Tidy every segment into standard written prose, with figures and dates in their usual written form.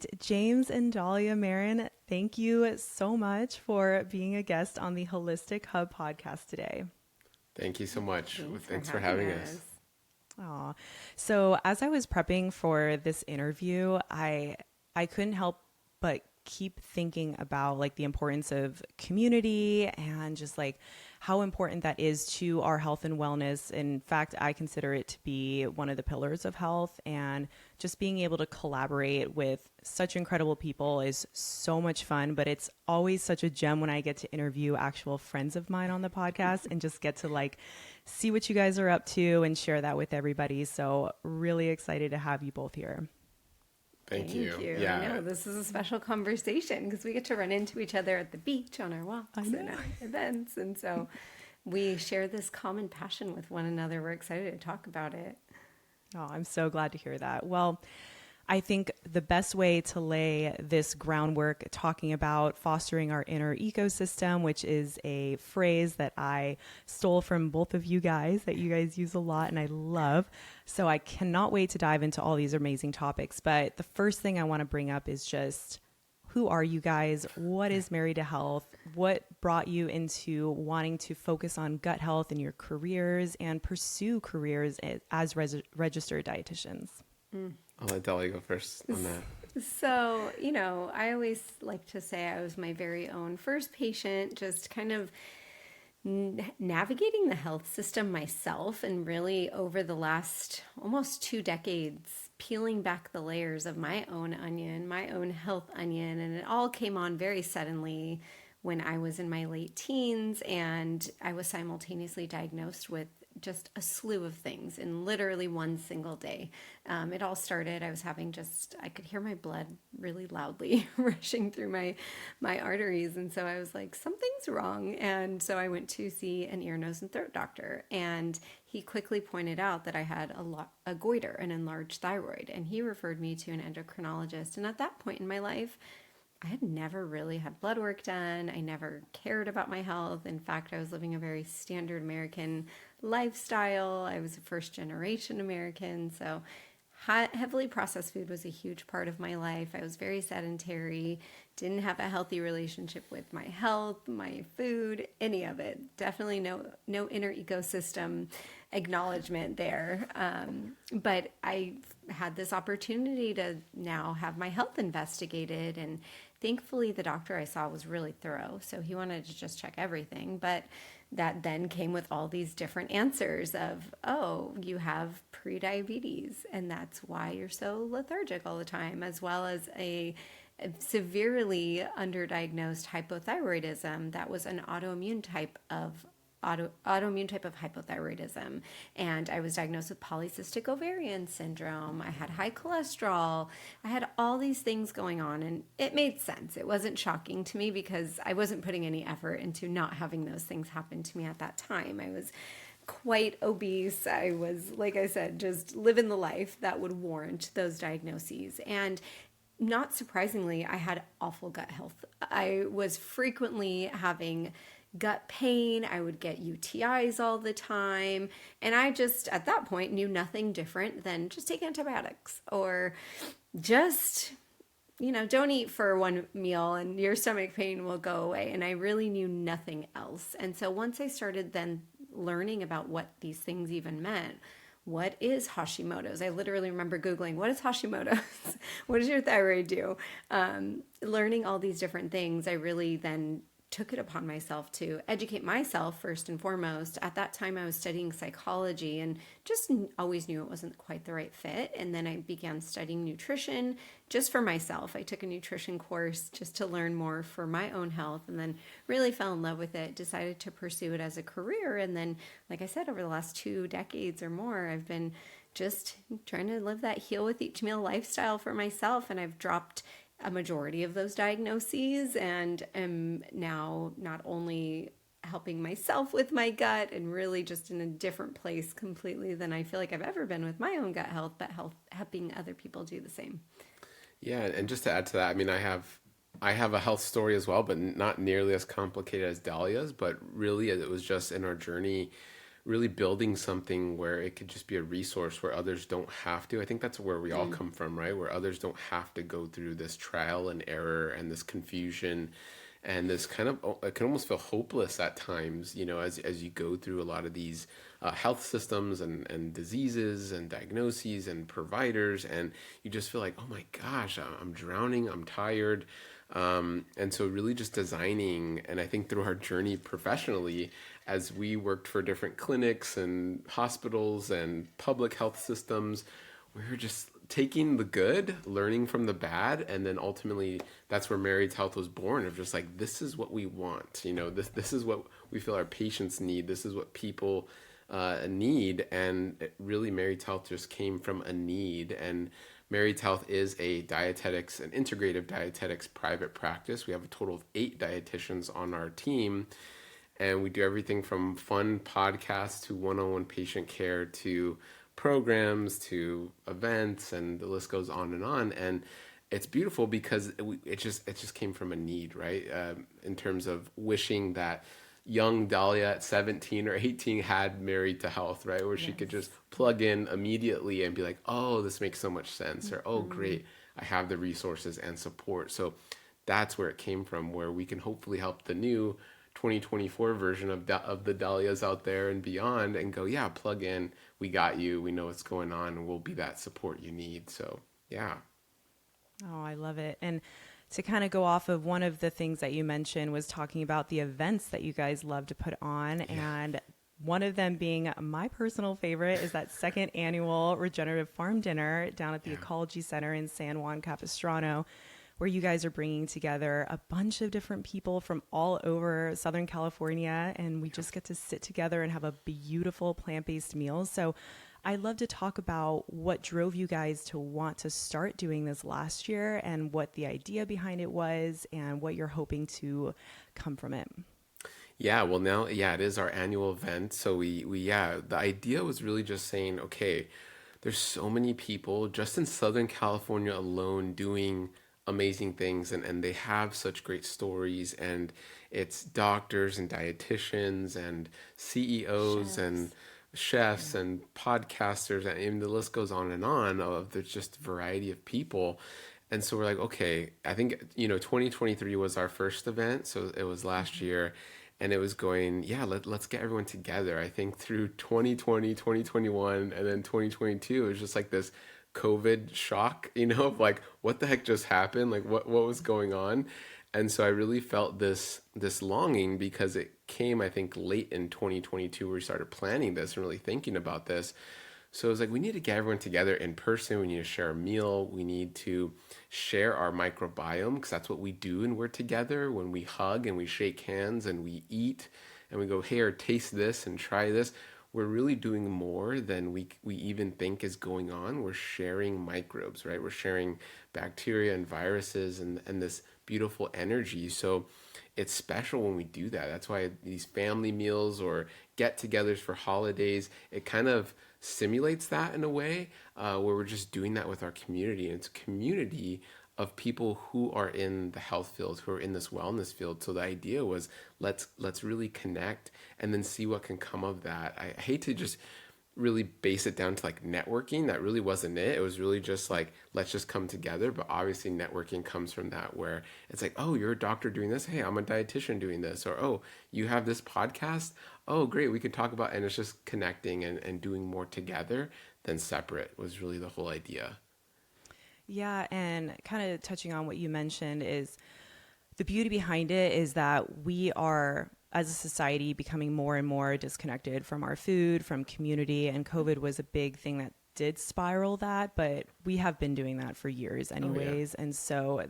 right, James and Dahlia Marin, thank you so much for being a guest on the Holistic Hub podcast today. Thank you so much. Thanks for Thanks for having having us. us. Aw. So as I was prepping for this interview, I couldn't help but keep thinking about like the importance of community and just like how important that is to our health and wellness. In fact, I consider it to be one of the pillars of health, and just being able to collaborate with such incredible people is so much fun, but it's always such a gem when I get to interview actual friends of mine on the podcast and just get to like see what you guys are up to and share that with everybody. So really excited to have you both here. Thank Thank you. you. I Yeah. know this is a special conversation because we get to run into each other at the beach on our walks and our events. And so we share this common passion with one another. We're excited to talk about it. Oh, I'm so glad to hear that. Well, I think the best way to lay this groundwork talking about fostering our inner ecosystem, which is a phrase that I stole from both of you guys that you guys use a lot and I love. So I cannot wait to dive into all these amazing topics. But the first thing I want to bring up is just who are you guys? What is Married to Health? What brought you into wanting to focus on gut health in your careers and pursue careers as registered dietitians? I'll let Dahlia go first on that. So, I always like to say I was my very own first patient, just kind of navigating the health system myself, and really over the last almost 2 decades, peeling back the layers of my own onion, my own health onion. And it all came on very suddenly when I was in my late teens, and I was simultaneously diagnosed with just a slew of things in literally one single day. It all started, I was having I could hear my blood really loudly rushing through my arteries. And so I was like, something's wrong. And so I went to see an ear, nose, and throat doctor. And he quickly pointed out that I had a goiter, an enlarged thyroid. And he referred me to an endocrinologist. And at that point in my life, I had never really had blood work done. I never cared about my health. In fact, I was living a very standard American lifestyle. I was a first generation American. So heavily processed food was a huge part of my life. I was very sedentary, didn't have a healthy relationship with my health, my food, any of it. Definitely no inner ecosystem acknowledgement there. But I had this opportunity to now have my health investigated, and thankfully the doctor I saw was really thorough, so he wanted to just check everything. But that then came with all these different answers of, oh, you have prediabetes and that's why you're so lethargic all the time, as well as a severely underdiagnosed hypothyroidism that was an autoimmune type of hypothyroidism. And I was diagnosed with polycystic ovarian syndrome. I had high cholesterol. I had all these things going on, and it made sense. It wasn't shocking to me because I wasn't putting any effort into not having those things happen to me at that time. I was quite obese. I was, like I said, just living the life that would warrant those diagnoses. And not surprisingly, I had awful gut health. I was frequently having gut pain. I would get UTIs all the time. And I just, at that point, knew nothing different than just take antibiotics, or just, don't eat for one meal and your stomach pain will go away. And I really knew nothing else. And so once I started then learning about what these things even meant, what is Hashimoto's? I literally remember Googling, what is Hashimoto's? What does your thyroid do? Learning all these different things, I really then took it upon myself to educate myself first and foremost. At that time, I was studying psychology and just always knew it wasn't quite the right fit. And then I began studying nutrition just for myself. I took a nutrition course just to learn more for my own health, and then really fell in love with it, decided to pursue it as a career. And then, like I said, over the last 2 decades or more, I've been just trying to live that heal with each meal lifestyle for myself. And I've dropped a majority of those diagnoses, and am now not only helping myself with my gut and really just in a different place completely than I feel like I've ever been with my own gut health, but helping other people do the same. Yeah, and just to add to that, I mean, I have a health story as well, but not nearly as complicated as Dahlia's. But really, it was just in our journey really building something where it could just be a resource where others don't have to. I think that's where we all come from, right? Where others don't have to go through this trial and error and this confusion and this kind of, it can almost feel hopeless at times, you know, as you go through a lot of these health systems and diseases and diagnoses and providers, and you just feel like, oh my gosh, I'm drowning, I'm tired. And so really just designing, and I think through our journey professionally, as we worked for different clinics and hospitals and public health systems, we were just taking the good, learning from the bad, and then ultimately that's where Mary's Health was born, of just like, this is what we want, you know, this is what we feel our patients need, this is what people need. And it really, Mary's Health just came from a need. And Mary's Health is a dietetics, an integrative dietetics private practice. We have a total of 8 dietitians on our team, and we do everything from fun podcasts to one-on-one patient care to programs to events, and the list goes on and on. And it's beautiful because it just came from a need, right? In terms of wishing that young Dahlia at 17 or 18 had Married to Health, right? Where she could just plug in immediately and be like, oh, this makes so much sense. Or, oh, great, I have the resources and support. So that's where it came from, where we can hopefully help the new 2024 version of the Dahlias out there and beyond and go, yeah, plug in. We got you. We know what's going on, and we'll be that support you need. So, yeah. Oh, I love it. And to kind of go off of one of the things that you mentioned was talking about the events that you guys love to put on. Yeah. And one of them being my personal favorite is that second annual Regenerative Farm Dinner down at the Ecology Center in San Juan Capistrano, where you guys are bringing together a bunch of different people from all over Southern California. And we just get to sit together and have a beautiful plant-based meal. So I'd love to talk about what drove you guys to want to start doing this last year and what the idea behind it was and what you're hoping to come from it. Yeah, well now, it is our annual event. So the idea was really just saying, okay, there's so many people just in Southern California alone doing amazing things, and they have such great stories, and it's doctors and dietitians and CEOs and chefs and podcasters, and the list goes on and on of there's just a variety of people. And so we're like, okay, I think 2023 was our first event, so it was last year, and it was going, let's get everyone together. I think through 2020, 2021, and then 2022, it was just like this COVID shock, of like, what the heck just happened? Like what was going on? And so I really felt this longing, because it came, I think, late in 2022 where we started planning this and really thinking about this. So it was like, we need to get everyone together in person. We need to share a meal. We need to share our microbiome, because that's what we do when we're together, when we hug and we shake hands and we eat and we go, hey, or taste this and try this. We're really doing more than we even think is going on. We're sharing microbes, right? We're sharing bacteria and viruses and this beautiful energy. So it's special when we do that. That's why these family meals or get-togethers for holidays, it kind of simulates that in a way, where we're just doing that with our community. And it's a community of people who are in the health field, who are in this wellness field. So the idea was, let's really connect and then see what can come of that. I hate to just really base it down to like networking. That really wasn't it. It was really just like, let's just come together. But obviously networking comes from that, where it's like, oh, you're a doctor doing this. Hey, I'm a dietitian doing this. Or, oh, you have this podcast. Oh, great. We could talk about, and it's just connecting and doing more together than separate was really the whole idea. Yeah, and kind of touching on what you mentioned is the beauty behind it is that we are, as a society, becoming more and more disconnected from our food, from community, and COVID was a big thing that did spiral that, but we have been doing that for years anyways. And so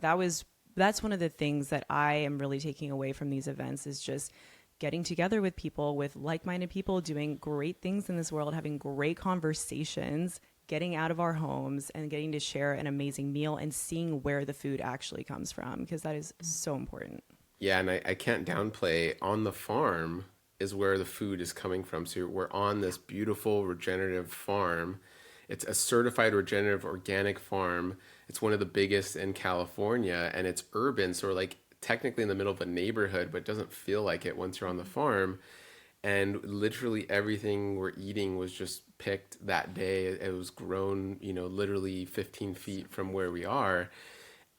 that's one of the things that I am really taking away from these events, is just getting together with people, with like-minded people, doing great things in this world, having great conversations, getting out of our homes and getting to share an amazing meal and seeing where the food actually comes from, because that is so important. Yeah, and I can't downplay, on the farm is where the food is coming from. So we're on this beautiful regenerative farm. It's a certified regenerative organic farm. It's one of the biggest in California, and it's urban. So we're like technically in the middle of a neighborhood, but it doesn't feel like it once you're on the farm. And literally everything we're eating was just picked that day. It was grown, literally 15 feet from where we are.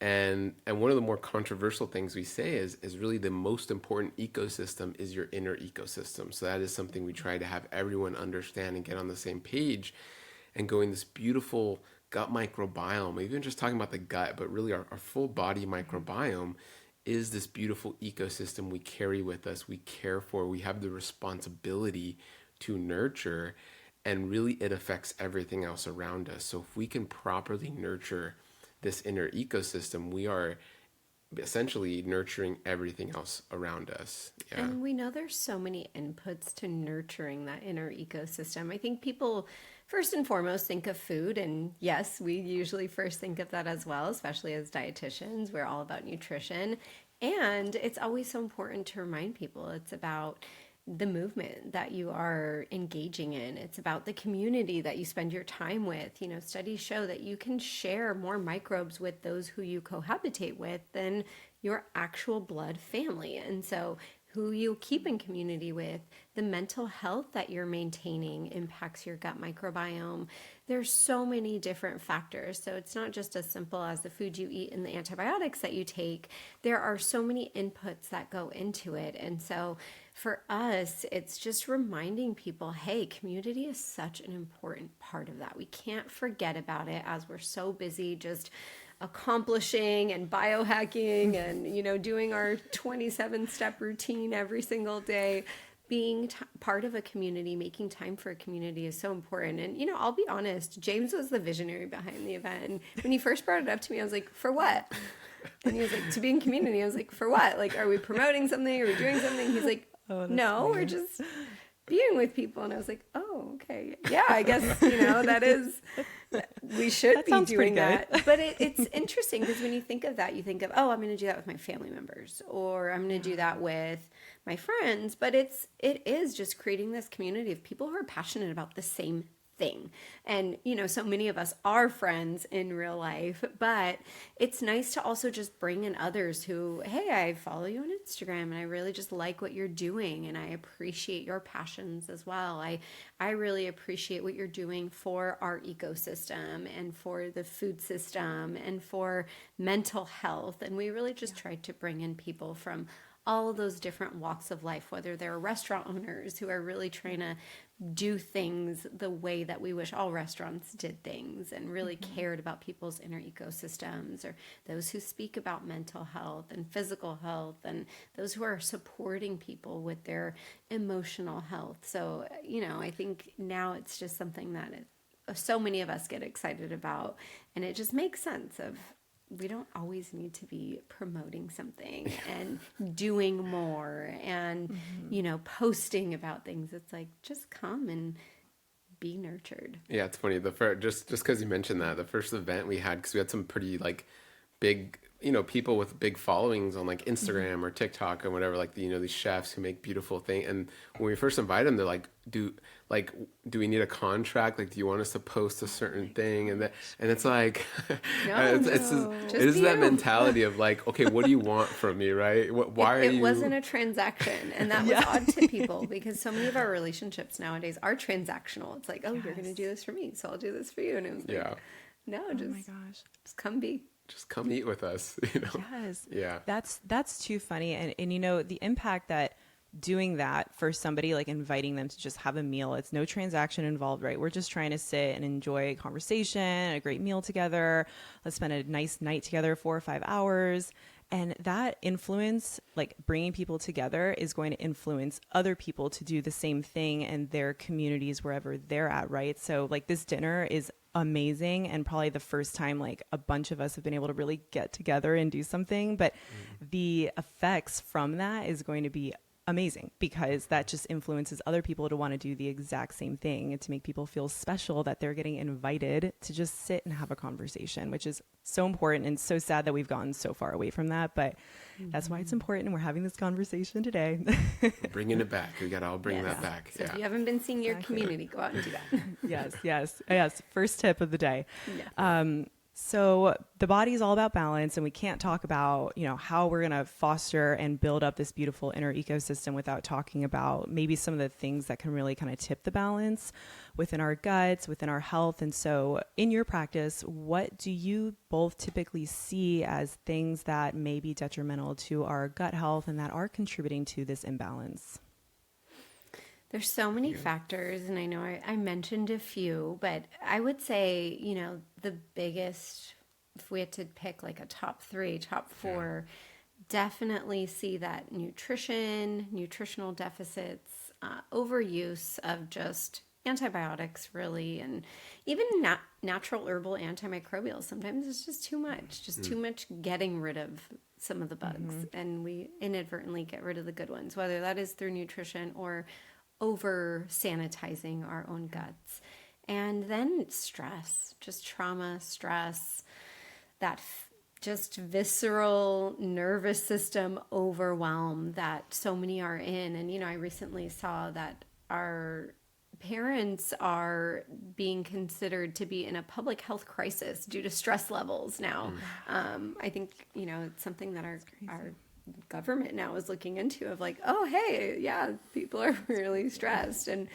And one of the more controversial things we say is really the most important ecosystem is your inner ecosystem. So that is something we try to have everyone understand and get on the same page, and going this beautiful gut microbiome, even just talking about the gut, but really our full body microbiome is this beautiful ecosystem we carry with us, we care for, we have the responsibility to nurture, and really it affects everything else around us. So if we can properly nurture this inner ecosystem, we are essentially nurturing everything else around us. Yeah. And we know there's so many inputs to nurturing that inner ecosystem. I think people first and foremost think of food, and yes, we usually first think of that as well, especially as dietitians. We're all about nutrition. And it's always so important to remind people it's about the movement that you are engaging in. It's about the community that you spend your time with. Studies show that you can share more microbes with those who you cohabitate with than your actual blood family. And so who you keep in community with, the mental health that you're maintaining impacts your gut microbiome. There's so many different factors. So it's not just as simple as the food you eat and the antibiotics that you take. There are so many inputs that go into it. And so for us, it's just reminding people, hey, community is such an important part of that. We can't forget about it as we're so busy just accomplishing and biohacking and, doing our 27-step routine every single day. Being part of a community, making time for a community is so important. And, I'll be honest, James was the visionary behind the event. And when he first brought it up to me, I was like, for what? And he was like, to be in community. I was like, for what? Like, are we promoting something? Are we doing something? He's like, no, we're just being with people. And I was like, oh, okay. Yeah, I guess, that is, we should be doing that. But it's interesting because when you think of that, you think of, oh, I'm going to do that with my family members, or I'm going to do that with my friends. But it is just creating this community of people who are passionate about the same thing. And, so many of us are friends in real life, but it's nice to also just bring in others who, hey, I follow you on Instagram and I really just like what you're doing and I appreciate your passions as well. I really appreciate what you're doing for our ecosystem and for the food system and for mental health. And we really just tried to bring in people from all of those different walks of life, whether they're restaurant owners who are really trying to do things the way that we wish all restaurants did things and really cared about people's inner ecosystems, or those who speak about mental health and physical health, and those who are supporting people with their emotional health. So, I think now it's just something that so many of us get excited about, and it just makes sense of we don't always need to be promoting something and doing more and, posting about things. It's like, just come and be nurtured. Yeah, it's funny. Just because you mentioned that, the first event we had, because we had some pretty big, people with big followings on Instagram or TikTok or whatever, these chefs who make beautiful things. And when we first invited them, they're like, do we need a contract? Do you want us to post a certain thing? And it's like, it is that mentality of okay, what do you want from me, right? Why are you? It wasn't a transaction, and that was odd to people because so many of our relationships nowadays are transactional. It's like, oh, you're going to do this for me, so I'll do this for you. And it was like, no, oh my gosh, just come be. Just come eat with us, Yes. Yeah. That's too funny. And the impact that doing that for somebody, inviting them to just have a meal, it's no transaction involved, right? We're just trying to sit and enjoy a conversation, a great meal together. Let's spend a nice night together, 4 or 5 hours. And that influence, bringing people together, is going to influence other people to do the same thing in their communities, wherever they're at, right? So this dinner is amazing, and probably the first time a bunch of us have been able to really get together and do something, but the effects from that is going to be amazing because that just influences other people to want to do the exact same thing and to make people feel special that they're getting invited to just sit and have a conversation, which is so important, and so sad that we've gotten so far away from that, but that's why it's important, and we're having this conversation today. We're bringing it back. We got to all bring that back. So if you haven't been seeing your community, go out and do that. Yes. First tip of the day. Yeah. So the body is all about balance, and we can't talk about, how we're going to foster and build up this beautiful inner ecosystem without talking about maybe some of the things that can really kind of tip the balance within our guts, within our health. And so in your practice, what do you both typically see as things that may be detrimental to our gut health and that are contributing to this imbalance? There's so many factors, and I know I mentioned a few, but I would say, the biggest, if we had to pick like a top three, top four, definitely see that nutritional deficits, overuse of just antibiotics, really, and even natural herbal antimicrobials. Sometimes it's just too much, too much getting rid of some of the bugs, and we inadvertently get rid of the good ones, whether that is through nutrition or over sanitizing our own guts. And then stress, just trauma, stress, that just visceral nervous system overwhelm that so many are in. And, I recently saw that our parents are being considered to be in a public health crisis due to stress levels now. I think, it's something that our government now is looking into, of like, oh, hey, yeah, people are really stressed. And,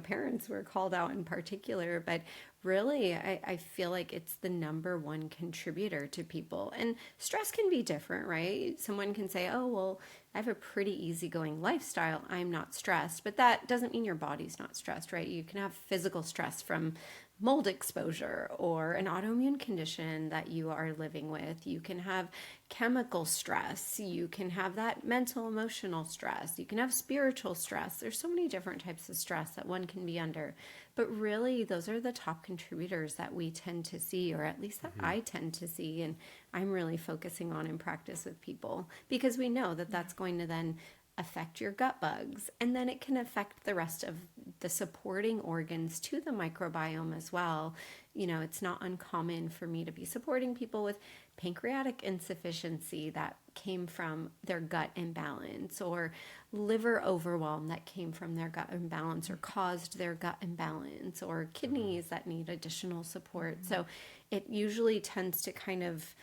parents were called out in particular. But really, I feel like it's the number one contributor to people. And stress can be different, right? Someone can say, oh, well, I have a pretty easygoing lifestyle, I'm not stressed. But that doesn't mean your body's not stressed, right? You can have physical stress from mold exposure or an autoimmune condition that you are living with. You can have chemical stress. You can have that mental, emotional stress. You can have spiritual stress. There's so many different types of stress that one can be under. But really, those are the top contributors that we tend to see, or at least that I tend to see, and I'm really focusing on in practice with people, because we know that that's going to then affect your gut bugs, and then it can affect the rest of the supporting organs to the microbiome as well. It's not uncommon for me to be supporting people with pancreatic insufficiency that came from their gut imbalance, or liver overwhelm that came from their gut imbalance or caused their gut imbalance, or kidneys that need additional support. So it usually tends to kind of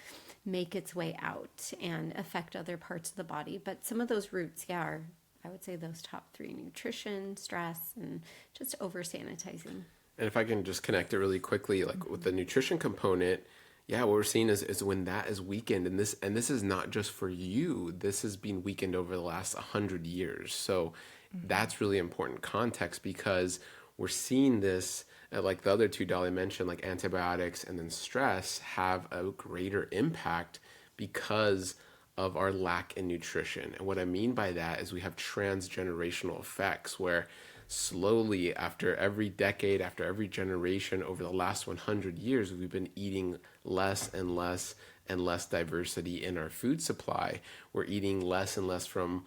make its way out and affect other parts of the body. But some of those roots, are, I would say, those top three: nutrition, stress, and just over sanitizing. And if I can just connect it really quickly, like with the nutrition component, what we're seeing is when that is weakened, and this is not just for you, this has been weakened over the last 100 years. So that's really important context, because we're seeing this, like the other two Dahlia mentioned, like antibiotics and then stress, have a greater impact because of our lack in nutrition. And what I mean by that is we have transgenerational effects, where slowly, after every decade, after every generation, over the last 100 years, we've been eating less and less and less diversity in our food supply. We're eating less and less from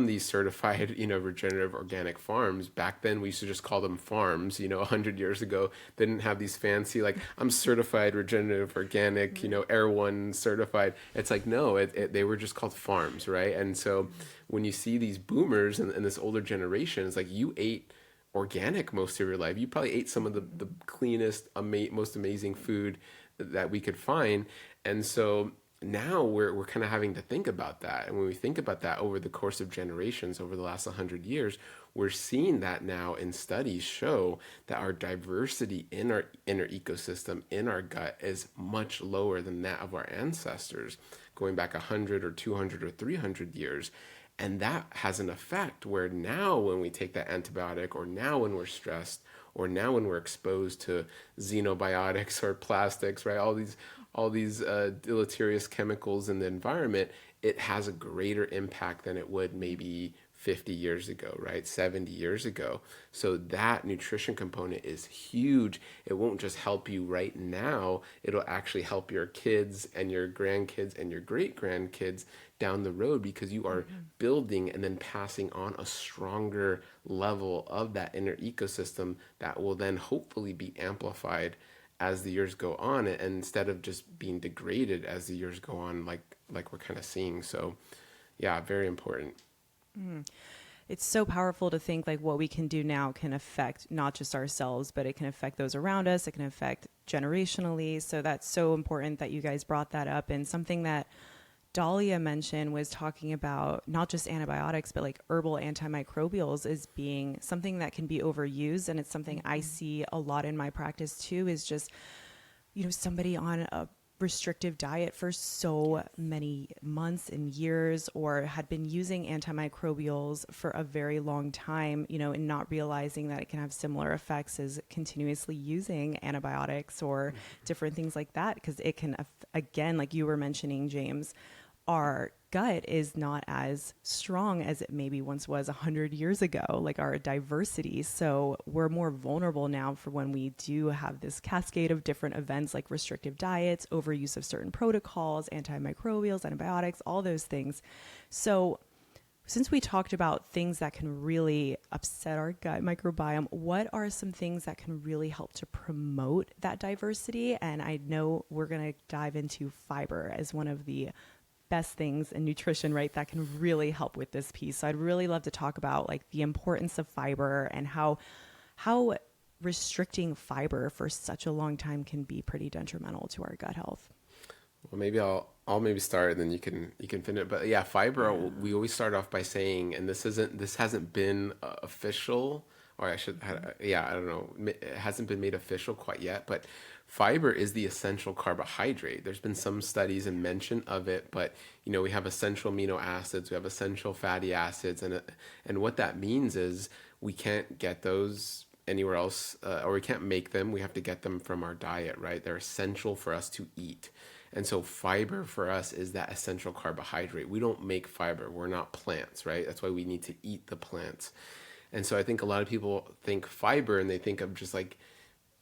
these certified, regenerative organic farms. Back then, we used to just call them farms. 100 years ago, they didn't have these fancy, like, I'm certified regenerative organic, Air One certified. It's like, no, they were just called farms, right? And so when you see these boomers and this older generation, it's like, you ate organic most of your life. You probably ate some of the cleanest, most amazing food that we could find. And so now we're kind of having to think about that. And when we think about that over the course of generations, over the last 100 years, we're seeing that now in studies show that our diversity in our inner ecosystem, in our gut, is much lower than that of our ancestors, going back 100 or 200 or 300 years. And that has an effect where now when we take that antibiotic, or now when we're stressed, or now when we're exposed to xenobiotics or plastics, right? All these deleterious chemicals in the environment, it has a greater impact than it would maybe 50 years ago, right? 70 years ago. So that nutrition component is huge. It won't just help you right now. It'll actually help your kids and your grandkids and your great grandkids down the road, because you are building and then passing on a stronger level of that inner ecosystem that will then hopefully be amplified as the years go on, and instead of just being degraded as the years go on, like we're kind of seeing. So very important. it's so powerful to think like what we can do now can affect not just ourselves, but it can affect those around us. It can affect generationally. So that's so important that you guys brought that up. And something that Dahlia mentioned was talking about not just antibiotics, but like herbal antimicrobials as being something that can be overused. And it's something I see a lot in my practice too, is just, somebody on a restrictive diet for so many months and years, or had been using antimicrobials for a very long time, and not realizing that it can have similar effects as continuously using antibiotics or different things like that. Because it can, again, like you were mentioning, James, our gut is not as strong as it maybe once was 100 years ago, like our diversity. So we're more vulnerable now for when we do have this cascade of different events like restrictive diets, overuse of certain protocols, antimicrobials, antibiotics, all those things. So since we talked about things that can really upset our gut microbiome, what are some things that can really help to promote that diversity? And I know we're going to dive into fiber as one of the best things in nutrition, right, that can really help with this piece. So I'd really love to talk about like the importance of fiber and how restricting fiber for such a long time can be pretty detrimental to our gut health. Well, maybe I'll maybe start and then you can finish it. But yeah, fiber, we always start off by saying, and this hasn't been official, or I don't know, it hasn't been made official quite yet, but fiber is the essential carbohydrate. There's been some studies and mention of it, but we have essential amino acids, we have essential fatty acids, and what that means is we can't get those anywhere else, or we can't make them. We have to get them from our diet, right? They're essential for us to eat. And so fiber for us is that essential carbohydrate. We don't make fiber. We're not plants, right? That's why we need to eat the plants. And so I think a lot of people think fiber and they think of just like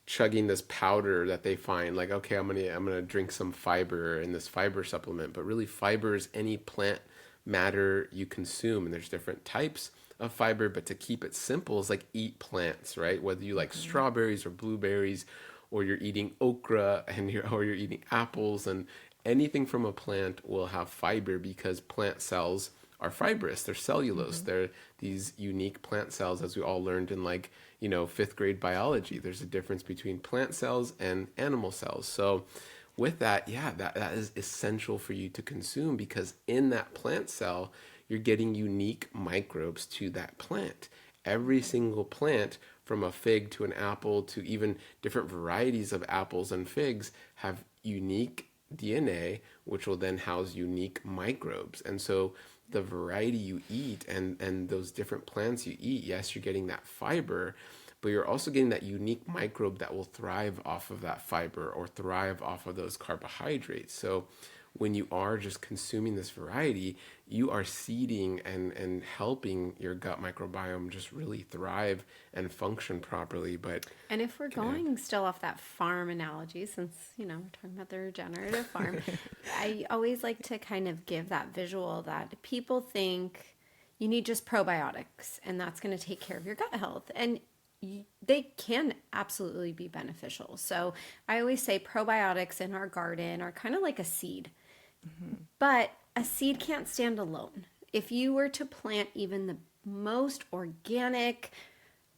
chugging this powder that they find, like, okay, I'm gonna drink some fiber in this fiber supplement. But really, fiber is any plant matter you consume, and there's different types of fiber. But to keep it simple, is like eat plants, right? Whether you like strawberries or blueberries, or you're eating okra or you're eating apples, and anything from a plant will have fiber because plant cells are fibrous. They're cellulose. They're these unique plant cells, as we all learned in like, fifth grade biology. There's a difference between plant cells and animal cells. So with that, yeah, that is essential for you to consume, because in that plant cell, you're getting unique microbes to that plant. Every single plant, from a fig to an apple to even different varieties of apples and figs, have unique DNA, which will then house unique microbes. And so the variety you eat and those different plants you eat, yes, you're getting that fiber, but you're also getting that unique microbe that will thrive off of that fiber or thrive off of those carbohydrates. So when you are just consuming this variety, you are seeding and helping your gut microbiome just really thrive and function properly. And if we're going still off that farm analogy, since, we're talking about the regenerative farm, I always like to kind of give that visual that people think you need just probiotics and that's going to take care of your gut health. And they can absolutely be beneficial. So I always say probiotics in our garden are kind of like a seed. But a seed can't stand alone. If you were to plant even the most organic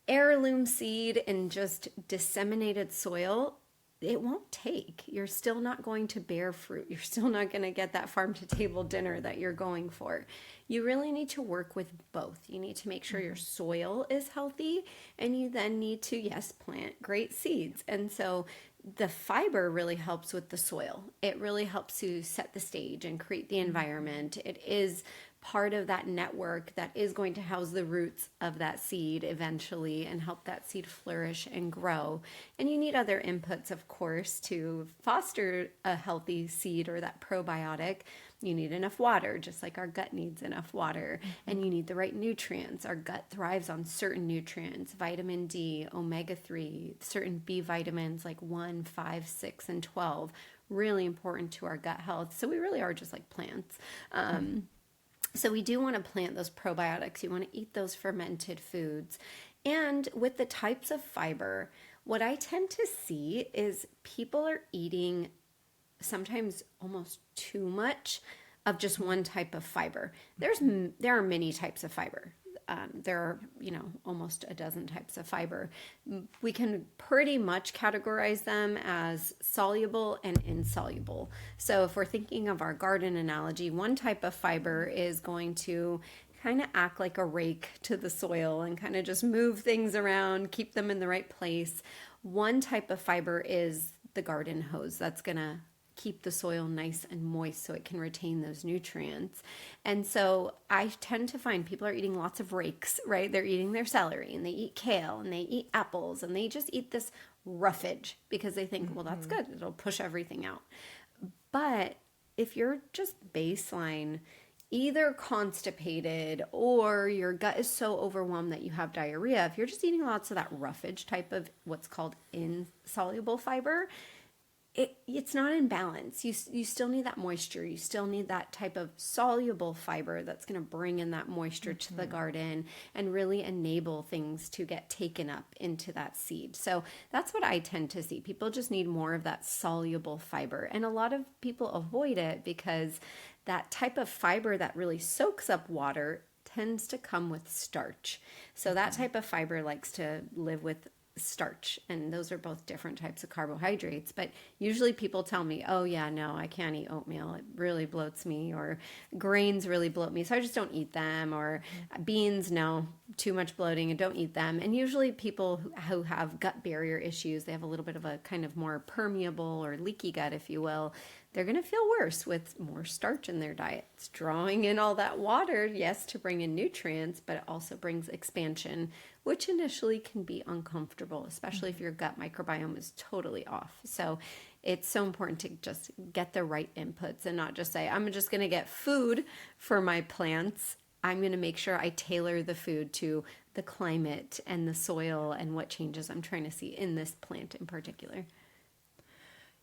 heirloom seed in just disseminated soil, it won't take. You're still not going to bear fruit. You're still not going to get that farm to table dinner that you're going for. You really need to work with both. You need to make sure your soil is healthy, and you then need to, yes, plant great seeds. And so the fiber really helps with the soil. It really helps to set the stage and create the environment. It is part of that network that is going to house the roots of that seed eventually and help that seed flourish and grow. And you need other inputs, of course, to foster a healthy seed or that probiotic. You need enough water, just like our gut needs enough water. And you need the right nutrients. Our gut thrives on certain nutrients, vitamin D, omega-3, certain B vitamins like 1, 5, 6, and 12, really important to our gut health. So we really are just like plants. So we do want to plant those probiotics. You want to eat those fermented foods. And with the types of fiber, what I tend to see is people are eating sometimes almost too much of just one type of fiber. There are many types of fiber. there are, almost a dozen types of fiber. We can pretty much categorize them as soluble and insoluble. So if we're thinking of our garden analogy, one type of fiber is going to kind of act like a rake to the soil and kind of just move things around, keep them in the right place. One type of fiber is the garden hose that's going to keep the soil nice and moist so it can retain those nutrients. And so I tend to find people are eating lots of rakes, right? They're eating their celery and they eat kale and they eat apples and they just eat this roughage because they think, well, that's good. It'll push everything out. But if you're just baseline, either constipated or your gut is so overwhelmed that you have diarrhea, if you're just eating lots of that roughage type of what's called insoluble fiber, it's not in balance. You still need that moisture. You still need that type of soluble fiber that's going to bring in that moisture to the garden and really enable things to get taken up into that seed. So that's what I tend to see. People just need more of that soluble fiber. And a lot of people avoid it because that type of fiber that really soaks up water tends to come with starch. So that type of fiber likes to live with starch, and those are both different types of carbohydrates. But usually people tell me, oh yeah, no, I can't eat oatmeal, it really bloats me, or grains really bloat me, so I just don't eat them, or beans, no, too much bloating and don't eat them. And usually people who have gut barrier issues, they have a little bit of a kind of more permeable or leaky gut, if you will, they're going to feel worse with more starch in their diet. It's drawing in all that water, yes, to bring in nutrients, but it also brings expansion, which initially can be uncomfortable, especially if your gut microbiome is totally off. So it's so important to just get the right inputs and not just say, I'm just going to get food for my plants. I'm going to make sure I tailor the food to the climate and the soil and what changes I'm trying to see in this plant in particular.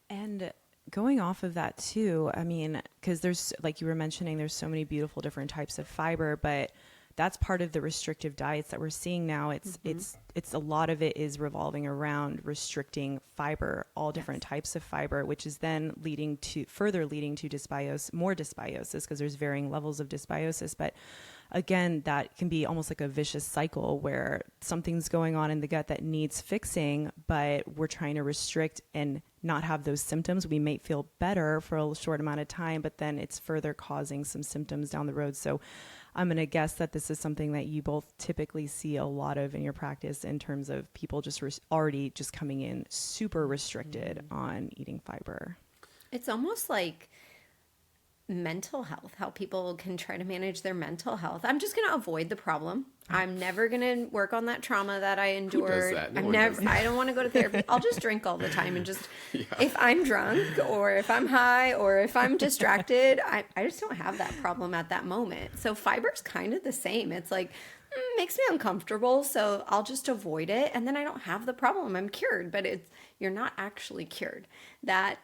And going off of that too, I mean, because there's, like you were mentioning, there's so many beautiful different types of fiber, but that's part of the restrictive diets that we're seeing now. It's a lot of it is revolving around restricting fiber, all different types of fiber, which is then leading to more dysbiosis, because there's varying levels of dysbiosis. But again, that can be almost like a vicious cycle where something's going on in the gut that needs fixing, but we're trying to restrict and not have those symptoms. We may feel better for a short amount of time, but then it's further causing some symptoms down the road. So I'm going to guess that this is something that you both typically see a lot of in your practice in terms of people just already just coming in super restricted on eating fiber. It's almost like mental health, how people can try to manage their mental health. I'm just going to avoid the problem. I'm never going to work on that trauma that I endured. Who does that? No one does that. I don't want to go to therapy. I'll just drink all the time and just, if I'm drunk or if I'm high or if I'm distracted, I just don't have that problem at that moment. So fiber's kind of the same. It's like, makes me uncomfortable, so I'll just avoid it. And then I don't have the problem. I'm cured, but you're not actually cured. That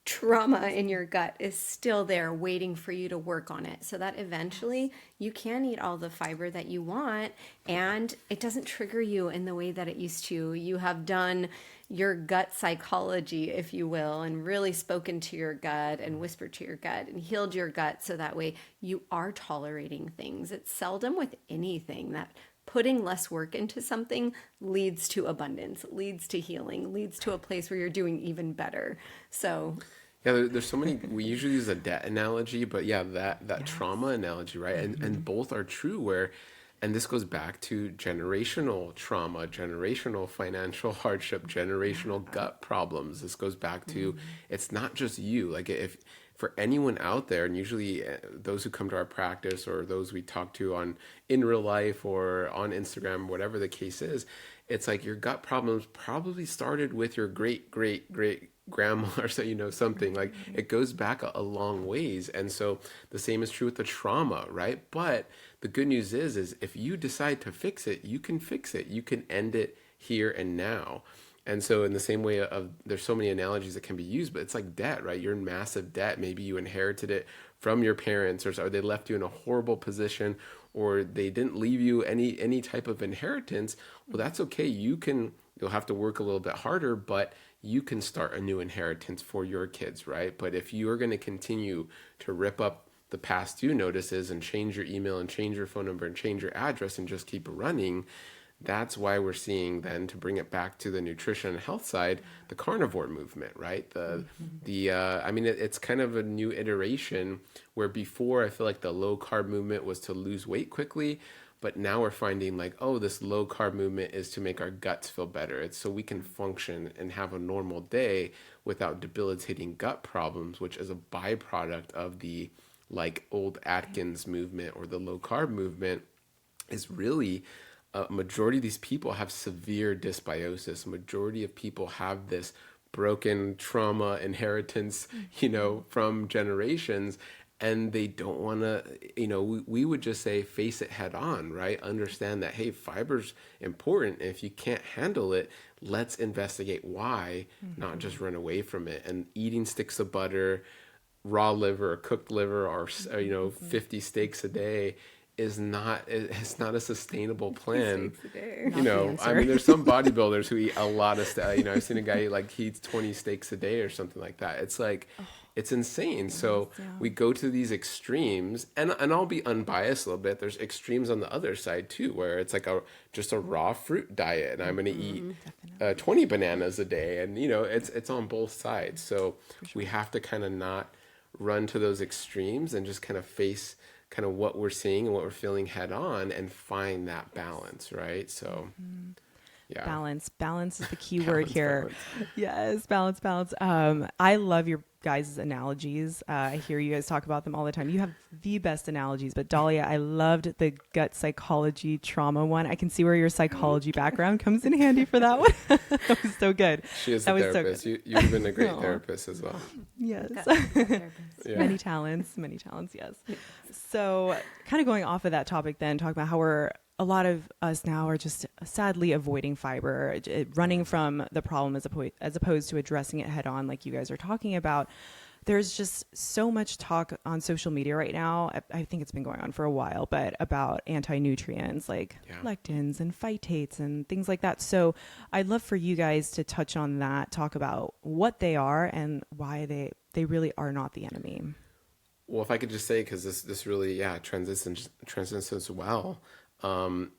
trauma in your gut is still there waiting for you to work on it, so that eventually you can eat all the fiber that you want and it doesn't trigger you in the way that it used to. You have done your gut psychology, if you will, and really spoken to your gut and whispered to your gut and healed your gut, so that way you are tolerating things. It's seldom with anything that putting less work into something leads to abundance, leads to healing, leads to a place where you're doing even better. So yeah, there's so many. We usually use a debt analogy, but yeah, that trauma analogy, right? And both are true. And this goes back to generational trauma, generational financial hardship, generational gut problems. This goes back to it's not just you. Like if for anyone out there, and usually those who come to our practice or those we talk to in real life or on Instagram, whatever the case is, it's like your gut problems probably started with your great grandma or so, something like it goes back a long ways. And so the same is true with the trauma, right? But the good news is if you decide to fix it, you can fix it. You can end it here and now. And so in the same way there's so many analogies that can be used, but it's like debt, right? You're in massive debt. Maybe you inherited it from your parents, or they left you in a horrible position, or they didn't leave you any type of inheritance. Well, that's okay. You'll have to work a little bit harder, but you can start a new inheritance for your kids, right? But if you're going to continue to rip up the past due notices and change your email and change your phone number and change your address and just keep running. That's why we're seeing then, to bring it back to the nutrition and health side, the carnivore movement, right? I mean, it's kind of a new iteration where before I feel like the low carb movement was to lose weight quickly, but now we're finding like, oh, this low carb movement is to make our guts feel better. It's so we can function and have a normal day without debilitating gut problems, which is a byproduct of the like old Atkins movement or the low carb movement. Is really a majority of these people have severe dysbiosis. Majority of people have this broken trauma inheritance, from generations, and they don't want to, we would just say face it head on, right? Understand that, hey, fiber's important. If you can't handle it, let's investigate why, not just run away from it. And eating sticks of butter, raw liver or cooked liver, or 50 steaks a day it's not a sustainable plan. I mean, there's some bodybuilders who eat a lot of stuff. I've seen a guy he eats 20 steaks a day or something like that. It's like, it's insane. So we go to these extremes, and I'll be unbiased a little bit. There's extremes on the other side too, where it's like just a raw fruit diet, and I'm going to eat 20 bananas a day, and it's on both sides. So we have to kind of not run to those extremes and just kind of face kind of what we're seeing and what we're feeling head on and find that balance, right? So yeah. Balance is the key word here. Yes, balance. I love your guys' analogies. I hear you guys talk about them all the time. You have the best analogies, but Dahlia, I loved the gut psychology trauma one. I can see where your psychology background comes in handy for that one. That was so good. She is a therapist. So you've been a great therapist as well. Yes. Yeah. Many talents, yes. So kind of going off of that topic then, talking about how a lot of us now are just sadly avoiding fiber, running from the problem as opposed to addressing it head on, like you guys are talking about. There's just so much talk on social media right now. I think it's been going on for a while, but about anti-nutrients like lectins and phytates and things like that. So I'd love for you guys to touch on that, talk about what they are and why they really are not the enemy. Well, if I could just say, because this really transcends as well.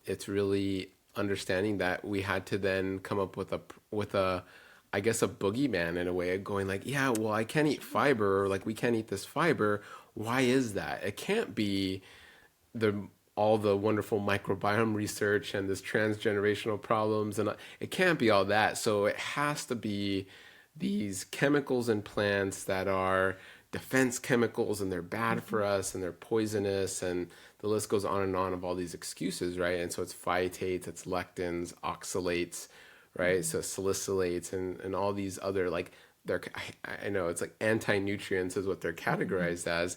It's really understanding that we had to then come up with a I guess a boogeyman in a way of going like, yeah, well, I can't eat fiber, or like we can't eat this fiber. Why is that? It can't be all the wonderful microbiome research and this transgenerational problems, and it can't be all that. So it has to be these chemicals in plants that are defense chemicals, and they're bad for us, and they're poisonous, and the list goes on and on of all these excuses, right? And so it's phytates, it's lectins, oxalates, right? So salicylates and all these other, like, I know it's like anti-nutrients is what they're categorized as,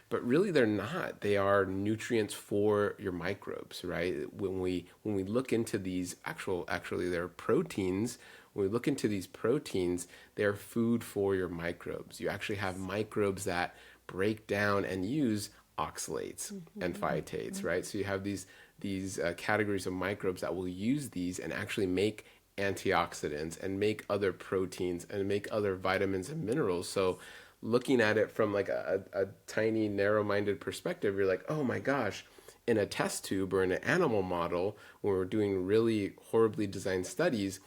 but really they're not. They are nutrients for your microbes, right? When we look into these actually they're proteins. When we look into these proteins, they're food for your microbes. You actually have microbes that break down and use oxalates and phytates, right? So you have these categories of microbes that will use these and actually make antioxidants and make other proteins and make other vitamins and minerals. So looking at it from like a tiny narrow-minded perspective, you're like, oh my gosh, in a test tube or in an animal model, when we're doing really horribly designed studies,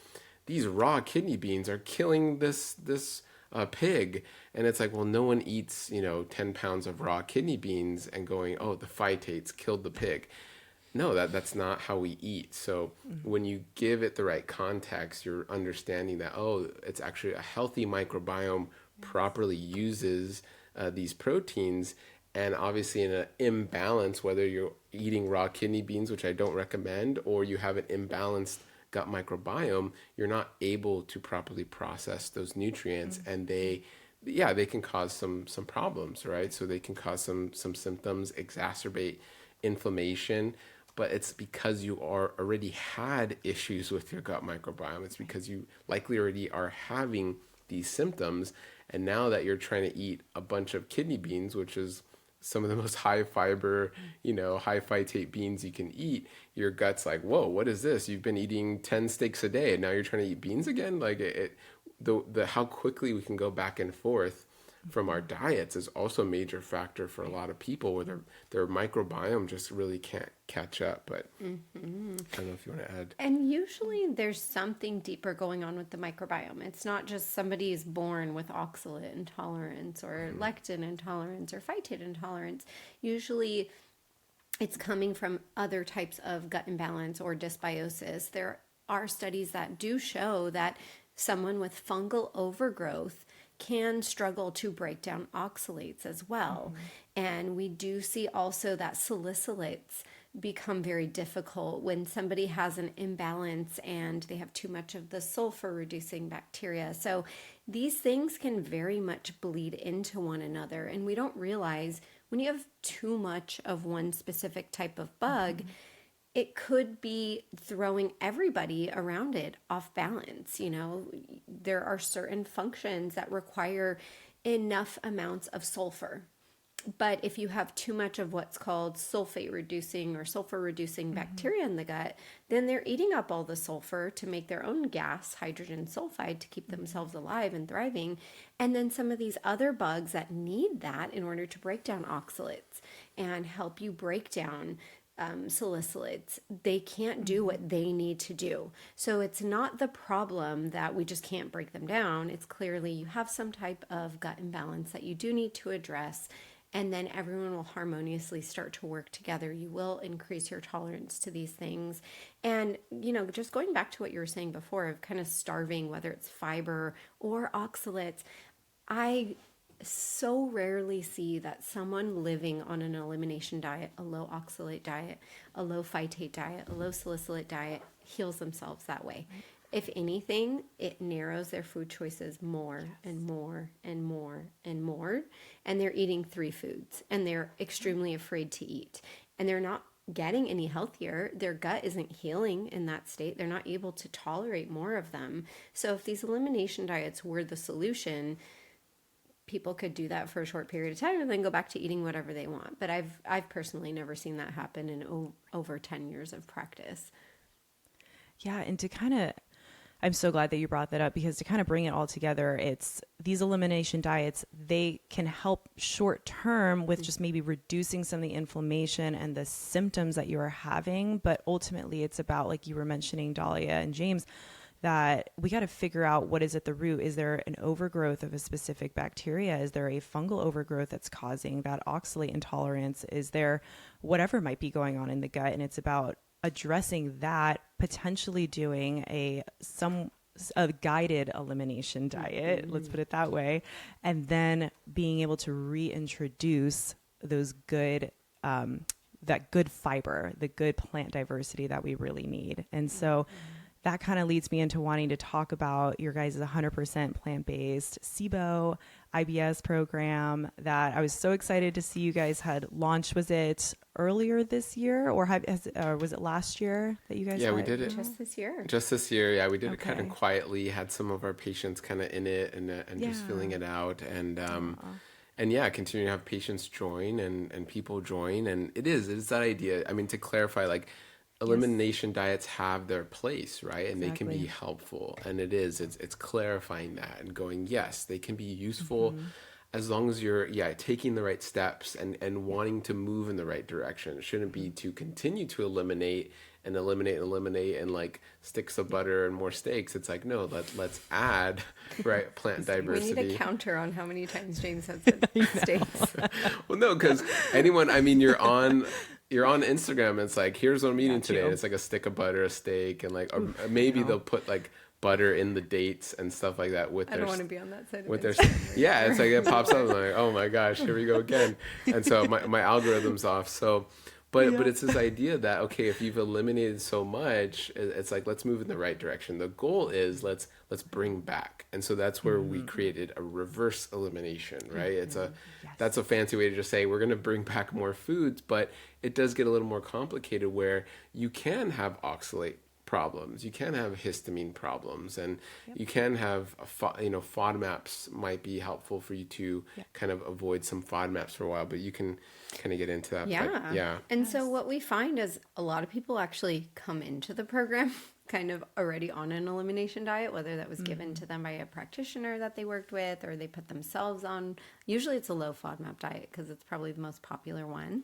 these raw kidney beans are killing this pig. And it's like, well, no one eats 10 pounds of raw kidney beans and going, oh, the phytates killed the pig. No, that's not how we eat. So when you give it the right context, you're understanding that, oh, it's actually a healthy microbiome properly uses these proteins. And obviously in an imbalance, whether you're eating raw kidney beans, which I don't recommend, or you have an imbalanced gut microbiome, you're not able to properly process those nutrients, and they can cause some problems, right? So they can cause some symptoms, exacerbate inflammation, but it's because you already had issues with your gut microbiome. It's because you likely already are having these symptoms, and now that you're trying to eat a bunch of kidney beans, which is some of the most high fiber, high phytate beans you can eat, your gut's like, whoa, what is this? You've been eating 10 steaks a day and now you're trying to eat beans again? Like the how quickly we can go back and forth from our diets is also a major factor for a lot of people where their microbiome just really can't catch up. But I don't know if you want to add. And usually there's something deeper going on with the microbiome. It's not just somebody is born with oxalate intolerance or lectin intolerance or phytate intolerance. Usually it's coming from other types of gut imbalance or dysbiosis. There are studies that do show that someone with fungal overgrowth can struggle to break down oxalates as well. And we do see also that salicylates become very difficult when somebody has an imbalance and they have too much of the sulfur reducing bacteria. So these things can very much bleed into one another. And we don't realize when you have too much of one specific type of bug, it could be throwing everybody around it off balance. You know, there are certain functions that require enough amounts of sulfur. But if you have too much of what's called sulfate reducing or sulfur reducing bacteria in the gut, then they're eating up all the sulfur to make their own gas, hydrogen sulfide, to keep themselves alive and thriving. And then some of these other bugs that need that in order to break down oxalates and help you break down salicylates, they can't do what they need to do. So it's not the problem that we just can't break them down. It's clearly you have some type of gut imbalance that you do need to address, and then everyone will harmoniously start to work together. You will increase your tolerance to these things. And, you know, just going back to what you were saying before of kind of starving, whether it's fiber or oxalates, I so rarely see that someone living on an elimination diet, a low oxalate diet, a low phytate diet, a low salicylate diet, heals themselves that way. If anything, it narrows their food choices more and more and more and more. And they're eating 3 foods and they're extremely afraid to eat. And they're not getting any healthier. Their gut isn't healing in that state. They're not able to tolerate more of them. So if these elimination diets were the solution, people could do that for a short period of time and then go back to eating whatever they want. But I've personally never seen that happen in over 10 years of practice. Yeah, and to kind of, I'm so glad that you brought that up, because to kind of bring it all together, it's these elimination diets, they can help short term with just maybe reducing some of the inflammation and the symptoms that you are having. But ultimately, it's about, like you were mentioning, Dahlia and James, that we got to figure out what is at the root. Is there an overgrowth of a specific bacteria? Is there a fungal overgrowth that's causing that oxalate intolerance? Is there whatever might be going on in the gut? And it's about addressing that, potentially doing a guided elimination diet, let's put it that way, and then being able to reintroduce those good that good fiber, the good plant diversity that we really need. And so that kind of leads me into wanting to talk about your guys' 100% plant-based SIBO IBS program that I was so excited to see you guys had launched. Was it earlier this year, or was it last year that you guys? Yeah, had? we did it Just this year. Just this year, yeah, we did it Okay. kind of quietly. Had some of our patients kind of in it and just filling it out, and yeah, continue to have patients join and people join, and it's that idea. I mean, to clarify, like, elimination diets have their place, right? And they can be helpful. And it's clarifying that and going, yes, they can be useful as long as you're, taking the right steps and wanting to move in the right direction. It shouldn't be to continue to eliminate and like sticks of butter and more steaks. It's like, no, let's add, right, plant diversity. We need a counter on how many times James has said steaks. Well, no, because you're on Instagram and it's like, here's what I'm eating today. And it's like a stick of butter, a steak, and like, or maybe they'll put like butter in the dates and stuff like that with I don't want to be on that side with of their, Instagram. yeah, it's like it pops up. I'm like, oh my gosh, here we go again. And so my algorithm's off. So, but it's this idea that, okay, if you've eliminated so much, it's like, let's move in the right direction. The goal is let's bring back. And so that's where we created a reverse elimination, right? That's a fancy way to just say, we're going to bring back more foods, but it does get a little more complicated where you can have oxalate problems. You can have histamine problems, and you can have, FODMAPs might be helpful for you to kind of avoid some FODMAPs for a while, but you can kind of get into that. Yeah. But yeah. And so what we find is a lot of people actually come into the program kind of already on an elimination diet, whether that was given to them by a practitioner that they worked with or they put themselves on. Usually it's a low FODMAP diet because it's probably the most popular one.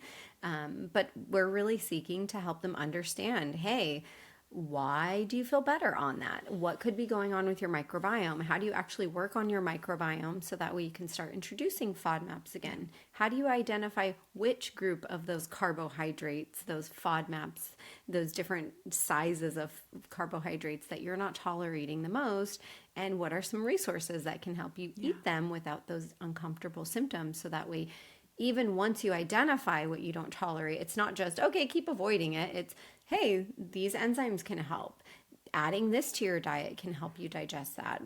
But we're really seeking to help them understand, hey, why do you feel better on that? What could be going on with your microbiome? How do you actually work on your microbiome so that way you can start introducing FODMAPs again? How do you identify which group of those carbohydrates, those FODMAPs, those different sizes of carbohydrates that you're not tolerating the most? And what are some resources that can help you eat them without those uncomfortable symptoms? So that way, even once you identify what you don't tolerate, it's not just, okay, keep avoiding it. It's, hey, these enzymes can help. Adding this to your diet can help you digest that.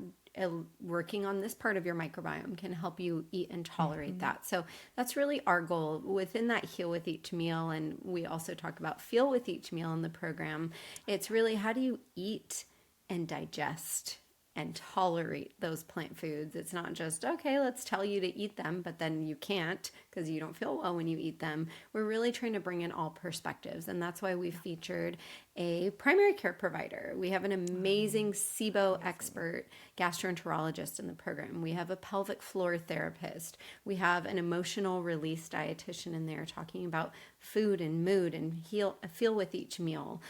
Working on this part of your microbiome can help you eat and tolerate that. So that's really our goal within that heal with each meal. And we also talk about feel with each meal in the program. It's really, how do you eat and digest and tolerate those plant foods? It's not just, okay, let's tell you to eat them, but then you can't because you don't feel well when you eat them. We're really trying to bring in all perspectives. And that's why we've featured a primary care provider. We have an amazing SIBO expert gastroenterologist in the program. We have a pelvic floor therapist. We have an emotional release dietitian in there talking about food and mood and feel with each meal.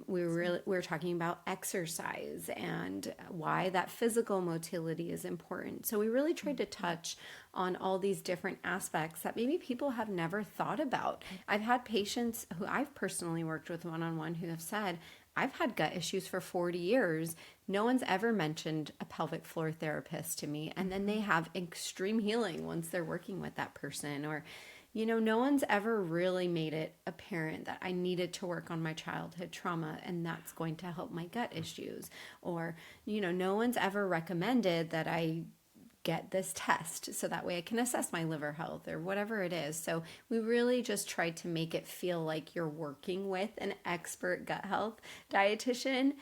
We're talking about exercise and why that physical motility is important. So we really tried to touch on all these different aspects that maybe people have never thought about. I've had patients who I've personally worked with one-on-one who have said, I've had gut issues for 40 years. No one's ever mentioned a pelvic floor therapist to me. And then they have extreme healing once they're working with that person. Or, no one's ever really made it apparent that I needed to work on my childhood trauma and that's going to help my gut issues. Or, no one's ever recommended that I get this test so that way I can assess my liver health or whatever it is. So we really just tried to make it feel like you're working with an expert gut health dietitian,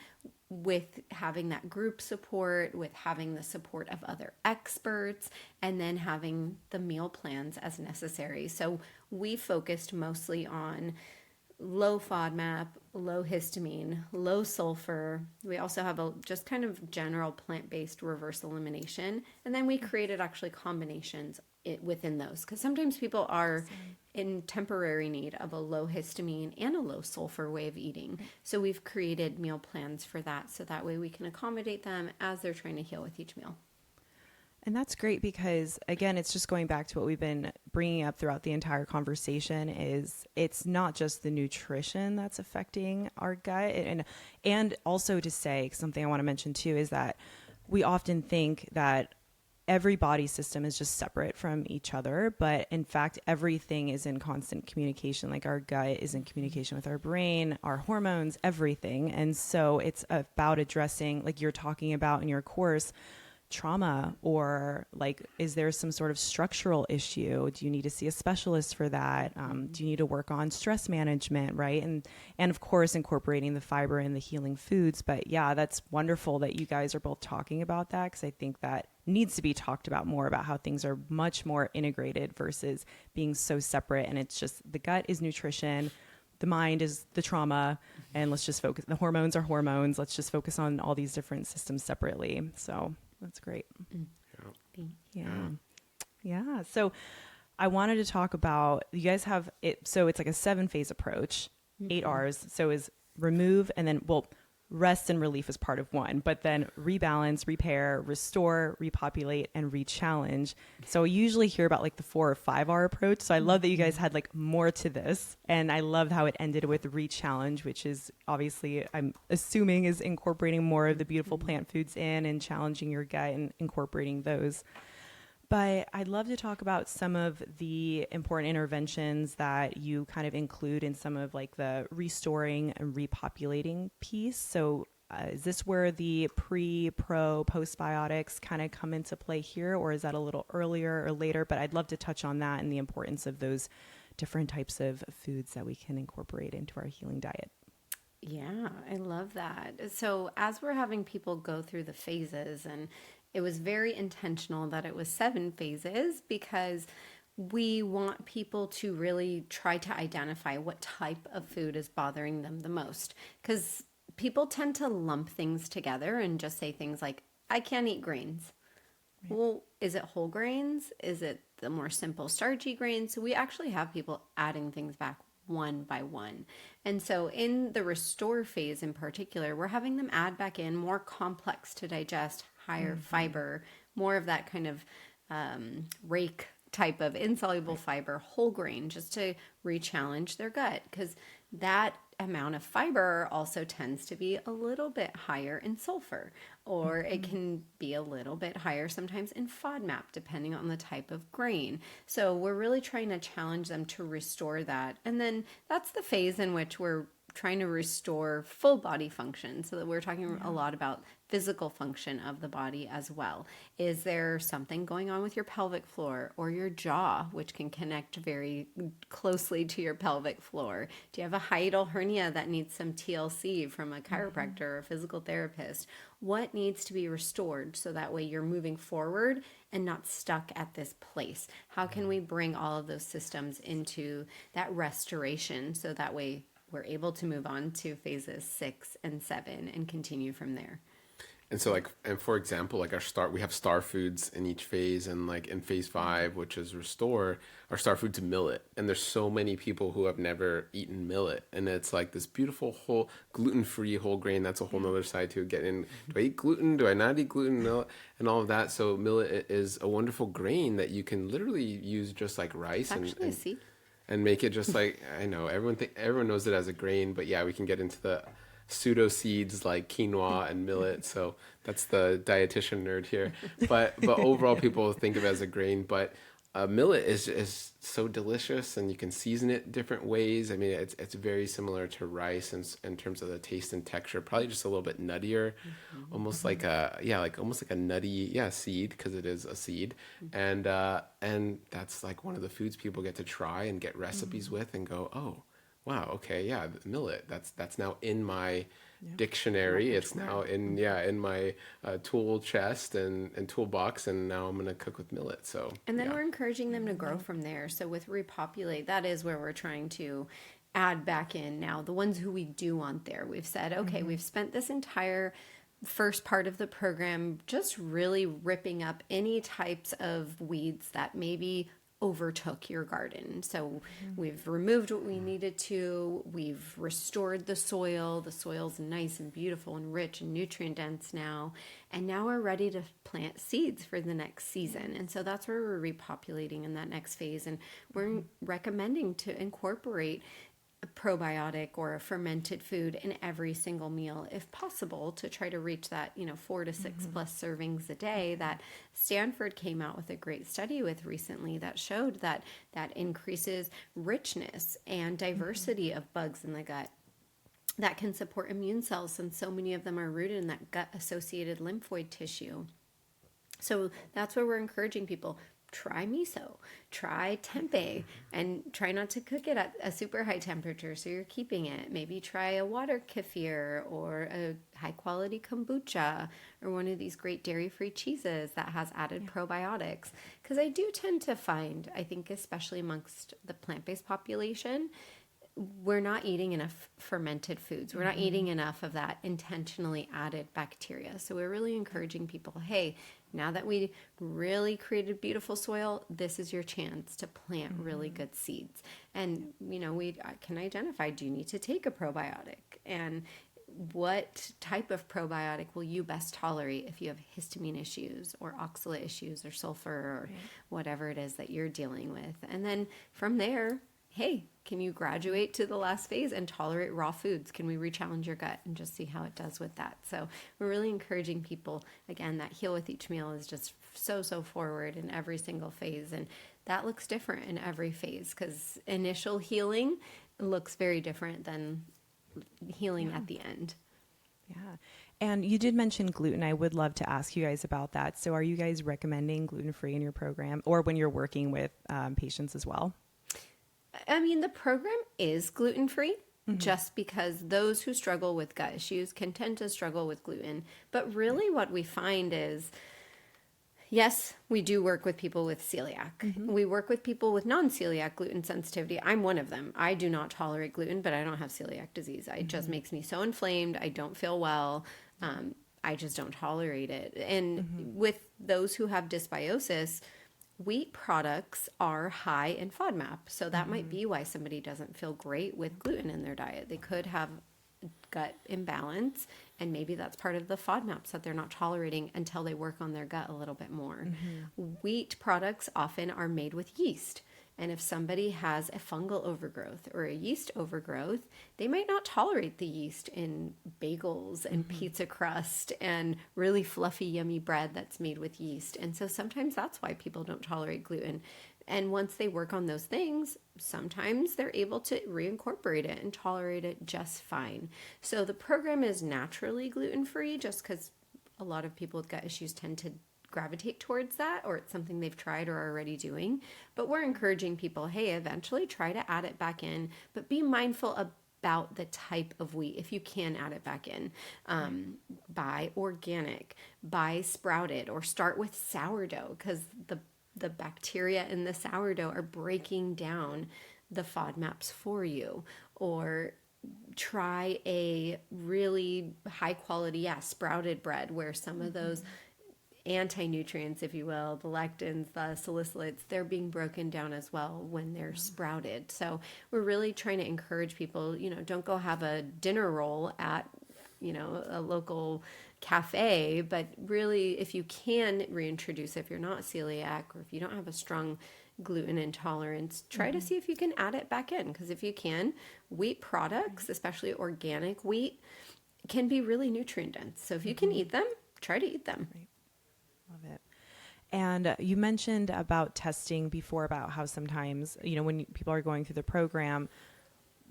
with having that group support, with having the support of other experts, and then having the meal plans as necessary. So we focused mostly on low FODMAP, low histamine, low sulfur. We also have a just kind of general plant-based reverse elimination. And then we created actually combinations within those, because sometimes people are in temporary need of a low histamine and a low sulfur way of eating. So we've created meal plans for that, so that way we can accommodate them as they're trying to heal with each meal. And that's great because, again, it's just going back to what we've been bringing up throughout the entire conversation is it's not just the nutrition that's affecting our gut. And also to say, something I want to mention too, is that we often think that every body system is just separate from each other. But in fact, everything is in constant communication. Like our gut is in communication with our brain, our hormones, everything. And so it's about addressing, like you're talking about in your course, trauma, or like, is there some sort of structural issue? Do you need to see a specialist for that? Do you need to work on stress management, right? And of course, incorporating the fiber and the healing foods. But yeah, that's wonderful that you guys are both talking about that, because I think that needs to be talked about more, about how things are much more integrated versus being so separate. And it's just, the gut is nutrition, the mind is the trauma, and let's just focus, the hormones are hormones. Let's just focus on all these different systems separately. So that's great. Yeah. So I wanted to talk about, you guys have it. So it's like a 7-phase approach, 8 R's. So is remove, and then, rest and relief is part of one, but then rebalance, repair, restore, repopulate, and re-challenge. So we usually hear about like the 4 or 5 R approach. So I love that you guys had like more to this. And I love how it ended with re-challenge, which is obviously, I'm assuming, is incorporating more of the beautiful plant foods in and challenging your gut and incorporating those. But I'd love to talk about some of the important interventions that you kind of include in some of like the restoring and repopulating piece. So is this where the pro, postbiotics kind of come into play here, or is that a little earlier or later? But I'd love to touch on that and the importance of those different types of foods that we can incorporate into our healing diet. Yeah, I love that. So, as we're having people go through the phases, and it was very intentional that it was 7 phases because we want people to really try to identify what type of food is bothering them the most. Because people tend to lump things together and just say things like, I can't eat grains. Well, is it whole grains? Is it the more simple starchy grains? So we actually have people adding things back one by one. And so in the restore phase in particular, we're having them add back in more complex to digest, higher fiber, more of that kind of rake type of insoluble fiber, whole grain, just to re-challenge their gut. Because that amount of fiber also tends to be a little bit higher in sulfur, or it can be a little bit higher sometimes in FODMAP, depending on the type of grain. So we're really trying to challenge them to restore that. And then that's the phase in which we're trying to restore full body function, so that we're talking a lot about physical function of the body as well. Is there something going on with your pelvic floor or your jaw, which can connect very closely to your pelvic floor? Do you have a hiatal hernia that needs some TLC from a chiropractor or a physical therapist? What needs to be restored so that way you're moving forward and not stuck at this place? How can we bring all of those systems into that restoration so that way we're able to move on to phases 6 and 7 and continue from there? And so like, and for example, like we have star foods in each phase, and like in phase 5, which is restore, our star food's millet. And there's so many people who have never eaten millet, and it's like this beautiful whole gluten-free whole grain. That's a whole nother side to get in. Do I eat gluten? Do I not eat gluten? No, and all of that. So millet is a wonderful grain that you can literally use just like rice, Actually, a seed. and make it just like, I know everyone knows it as a grain, but yeah, we can get into the pseudo seeds like quinoa and millet. So that's the dietitian nerd here. But overall, people think of it as a grain. But millet is so delicious, and you can season it different ways. I mean, it's very similar to rice in terms of the taste and texture. Probably just a little bit nuttier, almost like almost like a nutty seed, because it is a seed. And that's like one of the foods people get to try and get recipes with and go, oh, wow, okay, yeah, millet. That's now in my dictionary. It's now in my tool chest and toolbox, and now I'm gonna cook with millet. So And then we're encouraging them to grow from there. So with repopulate, that is where we're trying to add back in now the ones who we do want there. We've said, okay, we've spent this entire first part of the program just really ripping up any types of weeds that maybe overtook your garden. So we've removed what we needed to. We've restored the soil. The soil's nice and beautiful and rich and nutrient dense now. And now we're ready to plant seeds for the next season. And so that's where we're repopulating in that next phase. And we're recommending to incorporate a probiotic or a fermented food in every single meal if possible, to try to reach that 4 to 6 plus servings a day that Stanford came out with a great study with recently that showed that increases richness and diversity of bugs in the gut that can support immune cells, since so many of them are rooted in that gut associated lymphoid tissue. So that's where we're encouraging people. Try miso, try tempeh, and try not to cook it at a super high temperature so you're keeping it. Maybe try a water kefir or a high quality kombucha or one of these great dairy-free cheeses that has added probiotics. Because I do tend to find, I think especially amongst the plant-based population, we're not eating enough fermented foods. We're not eating enough of that intentionally added bacteria. So we're really encouraging people, hey, now that we really created beautiful soil, this is your chance to plant really good seeds. And, we can identify, do you need to take a probiotic? And what type of probiotic will you best tolerate if you have histamine issues or oxalate issues or sulfur or whatever it is that you're dealing with? And then from there, hey, can you graduate to the last phase and tolerate raw foods? Can we re-challenge your gut and just see how it does with that? So we're really encouraging people, again, that heal with each meal is just so forward in every single phase. And that looks different in every phase, because initial healing looks very different than healing at the end. Yeah. And you did mention gluten. I would love to ask you guys about that. So are you guys recommending gluten-free in your program, or when you're working with patients as well? I mean, the program is gluten-free. just because those who struggle with gut issues can tend to struggle with gluten. But really what we find is, yes, we do work with people with celiac. We work with people with non-celiac gluten sensitivity. I'm one of them. I do not tolerate gluten, but I don't have celiac disease. It just makes me so inflamed. I don't feel well. I just don't tolerate it. And with those who have dysbiosis, wheat products are high in FODMAP. So that might be why somebody doesn't feel great with gluten in their diet. They could have gut imbalance, and maybe that's part of the FODMAPs that they're not tolerating until they work on their gut a little bit more. Wheat products often are made with yeast. And if somebody has a fungal overgrowth or a yeast overgrowth, they might not tolerate the yeast in bagels and pizza crust and really fluffy, yummy bread that's made with yeast. And so sometimes that's why people don't tolerate gluten. And once they work on those things, sometimes they're able to reincorporate it and tolerate it just fine. So the program is naturally gluten-free just because a lot of people with gut issues tend to gravitate towards that, or it's something they've tried or are already doing. But we're encouraging people, hey, eventually try to add it back in, but be mindful about the type of wheat if you can add it back in. Buy organic, buy sprouted, or start with sourdough, because the bacteria in the sourdough are breaking down the FODMAPs for you. Or try a really high quality, sprouted bread where some of those anti-nutrients, if you will, the lectins, the salicylates, they're being broken down as well when they're sprouted. So we're really trying to encourage people, don't go have a dinner roll at, a local cafe, but really if you can reintroduce, if you're not celiac or if you don't have a strong gluten intolerance, try to see if you can add it back in. Because if you can, wheat products, especially organic wheat, can be really nutrient dense. So if you can eat them, try to eat them. Right. Love it. And you mentioned about testing before, about how sometimes, when people are going through the program,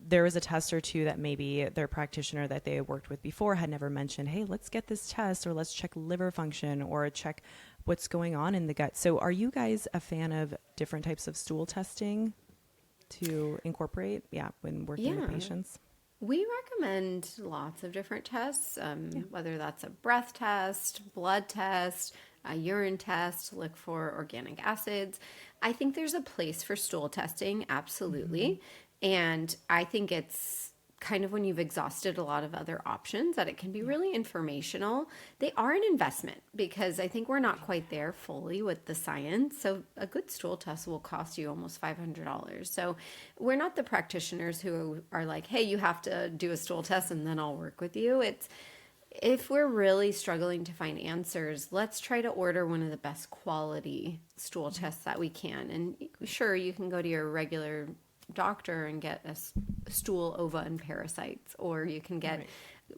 there was a test or two that maybe their practitioner that they worked with before had never mentioned, hey, let's get this test, or let's check liver function, or check what's going on in the gut. So are you guys a fan of different types of stool testing to incorporate, when working with patients? We recommend lots of different tests, whether that's a breath test, blood test, a urine test to look for organic acids. I think there's a place for stool testing, absolutely. And I think it's kind of when you've exhausted a lot of other options that it can be really informational. They are an investment because I think we're not quite there fully with the science. So a good stool test will cost you almost $500. So we're not the practitioners who are like, hey, you have to do a stool test and then I'll work with you. It's, if we're really struggling to find answers, let's try to order one of the best quality stool tests that we can. And sure, you can go to your regular doctor and get a stool ova and parasites, or you can get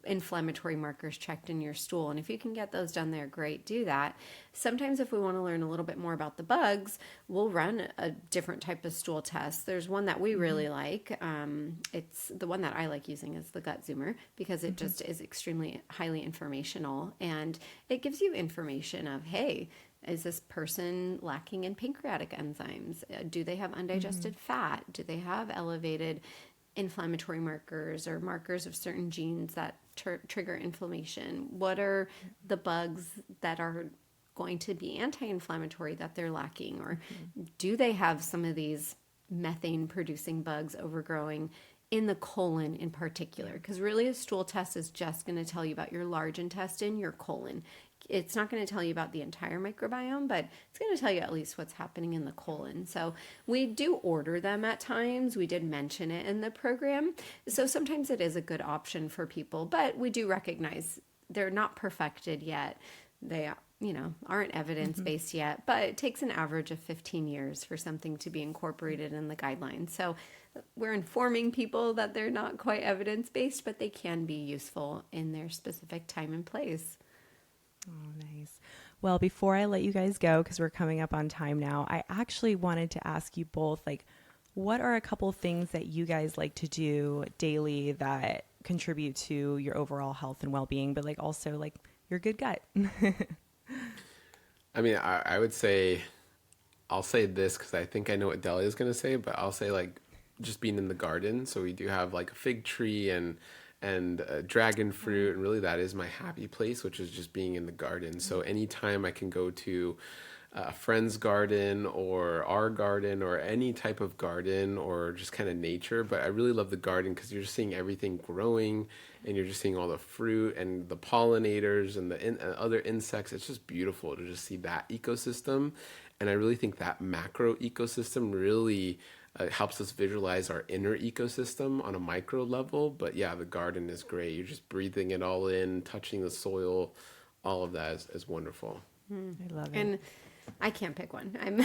inflammatory markers checked in your stool. And if you can get those done there, great, do that. Sometimes if we want to learn a little bit more about the bugs, we'll run a different type of stool test. There's one that we really like. It's the one that I like using is the gut zoomer, because it just is extremely highly informational, and it gives you information of, hey, is this person lacking in pancreatic enzymes? Do they have undigested fat? Do they have elevated inflammatory markers or markers of certain genes that trigger inflammation? What are the bugs that are going to be anti-inflammatory that they're lacking? Or do they have some of these methane producing bugs overgrowing in the colon in particular? Because really a stool test is just going to tell you about your large intestine, your colon. It's not going to tell you about the entire microbiome, but it's going to tell you at least what's happening in the colon. So we do order them at times. We did mention it in the program. So sometimes it is a good option for people, but we do recognize they're not perfected yet. They, aren't evidence-based yet, but it takes an average of 15 years for something to be incorporated in the guidelines. So we're informing people that they're not quite evidence-based, but they can be useful in their specific time and place. Oh, nice. Well, before I let you guys go, because we're coming up on time now, I actually wanted to ask you both, what are a couple things that you guys like to do daily that contribute to your overall health and well-being, but also your good gut? I mean, I would say, I'll say this because I think I know what Dahlia is going to say, but I'll say just being in the garden. So we do have like a fig tree and dragon fruit, and really that is my happy place, which is just being in the garden. So anytime I can go to a friend's garden or our garden or any type of garden or just kind of nature, but I really love the garden because you're just seeing everything growing and you're just seeing all the fruit and the pollinators and other insects. It's just beautiful to just see that ecosystem. And I really think that macro ecosystem really helps us visualize our inner ecosystem on a micro level. But yeah, the garden is great. You're just breathing it all in, touching the soil. All of that is wonderful. I love it. And I can't pick one. I'm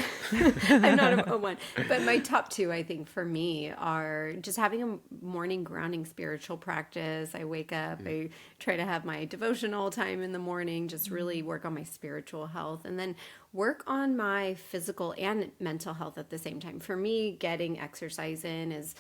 I'm not a one. But my top two, I think, for me are just having a morning grounding spiritual practice. I wake up, I try to have my devotional time in the morning, just really work on my spiritual health, and then work on my physical and mental health at the same time. For me, getting exercise in is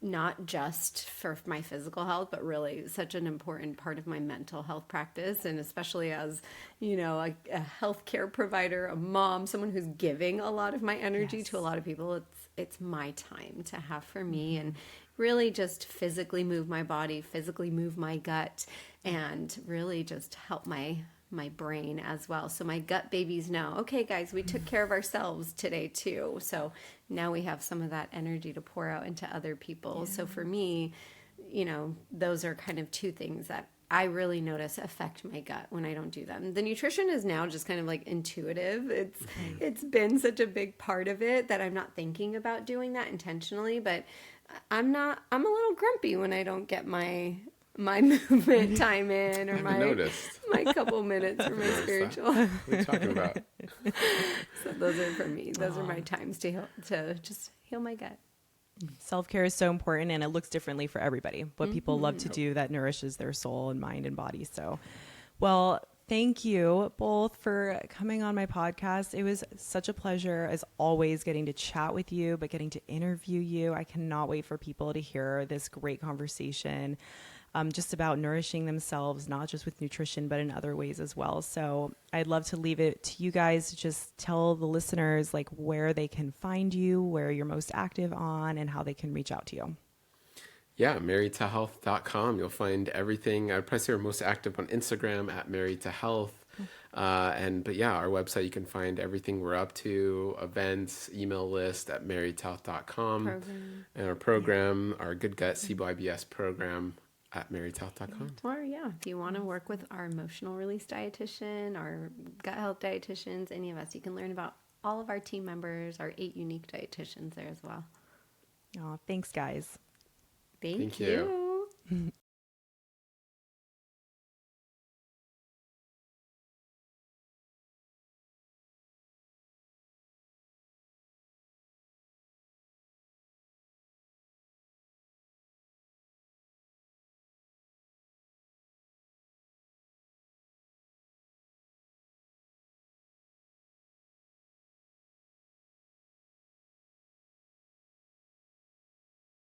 not just for my physical health, but really such an important part of my mental health practice. And especially as, you know, a healthcare provider, a mom, someone who's giving a lot of my energy to a lot of people, it's my time to have for me, and really just physically move my body, physically move my gut, and really just help my brain as well. So my gut babies know, okay, guys, we took care of ourselves today too. So now we have some of that energy to pour out into other people. So for me, you know, those are kind of two things that I really notice affect my gut when I don't do them. The nutrition is now just kind of like intuitive. It's been such a big part of it that I'm not thinking about doing that intentionally, but I'm a little grumpy when I don't get my movement time in, or my couple minutes for my spiritual. What are you talking about? So those are for me. Those are my times to just heal my gut. Self-care is so important, and it looks differently for everybody. What people love to do that nourishes their soul and mind and body. So, well, thank you both for coming on my podcast. It was such a pleasure, as always, getting to chat with you, but getting to interview you. I cannot wait for people to hear this great conversation. Just about nourishing themselves, not just with nutrition, but in other ways as well. So I'd love to leave it to you guys to just tell the listeners like where they can find you, where you're most active on, and how they can reach out to you. Yeah, marriedtohealth.com. You'll find everything. I'd probably say we're most active on Instagram at Married to Health. But yeah, our website, you can find everything we're up to, events, email list at marriedtohealth.com. And our program, our Good Gut SIBO IBS program, at marriedtohealth.com. Or if you want to work with our emotional release dietitian, our gut health dietitians, any of us, you can learn about all of our team members, our 8 unique dietitians there as well. Oh, thanks, guys. Thank you.